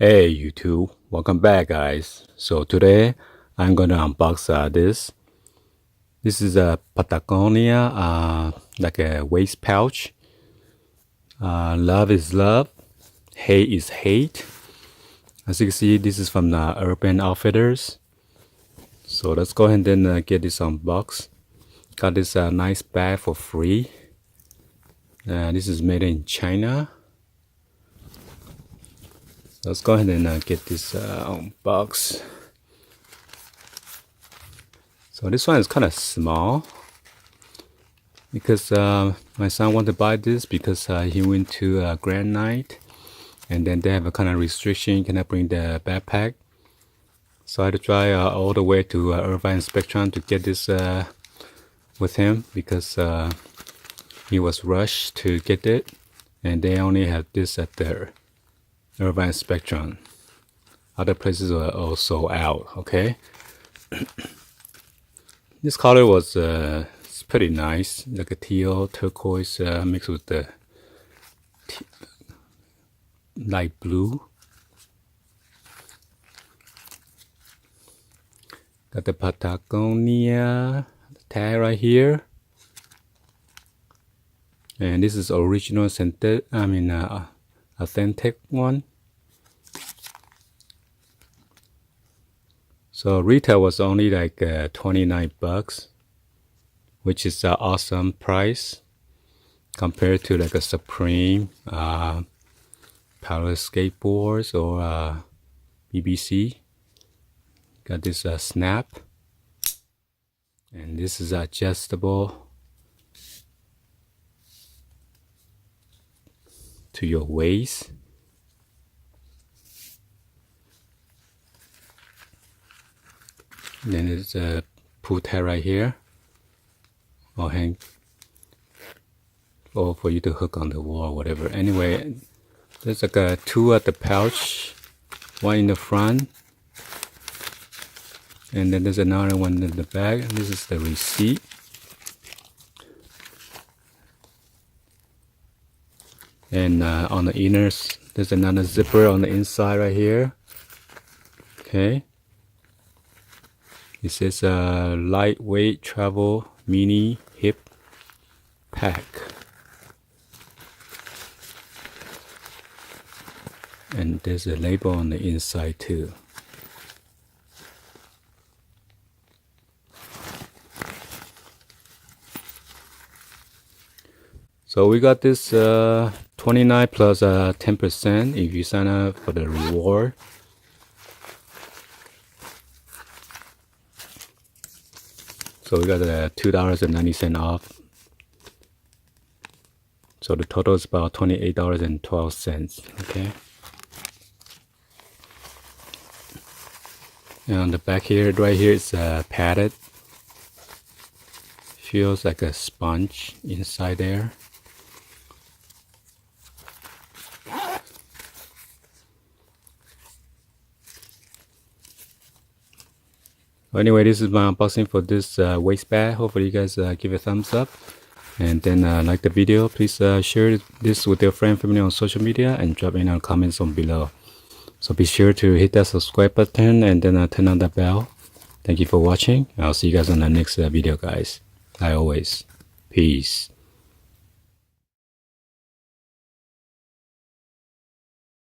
Hey YouTube, welcome back guys. So today I'm gonna unbox this. This is a Patagonia, like a waist pouch. Love is love, hate is hate. As you can see, this is from the Urban Outfitters. So let's go ahead and get this unboxed. Got this nice bag for free. This is made in China. Let's go ahead and get this unboxed. So this one is kind of small because my son wanted to buy this because he went to Grand Night, and then they have a kind of restriction, you cannot bring the backpack. So I had to try all the way to Irvine Spectrum to get this with him because he was rushed to get it, and they only have this at the Irvine Spectrum. Other places are also out. Okay. This color was it's pretty nice, like a teal turquoise mixed with the light blue. Got the Patagonia tag right here, and this is original authentic one. So retail was only like 29 bucks, which is an awesome price compared to like a Supreme, Power Skateboards, or BBC. Got this snap, and this is adjustable to your waist. Then there's a pull tab right here, or hang, or for you to hook on the wall or whatever. Anyway, there's like two at the pouch, one in the front, and then there's another one in the back. This is the receipt. And on the inners, there's another zipper on the inside right here. Okay. It says lightweight travel mini hip pack. And there's a label on the inside too. So we got this 29 plus 10% if you sign up for the reward. So we got $2.90 off. So the total is about $28.12. Okay. And on the back here, right here, it's padded. Feels like a sponge inside there. Well, anyway, this is my unboxing for this waist bag. Hopefully you guys give a thumbs up, and then like the video. Please share this with your friend, family on social media, and drop in comments on below. So be sure to hit that subscribe button and then turn on the bell. Thank you for watching. I'll see you guys on the next video, guys. Like always, peace.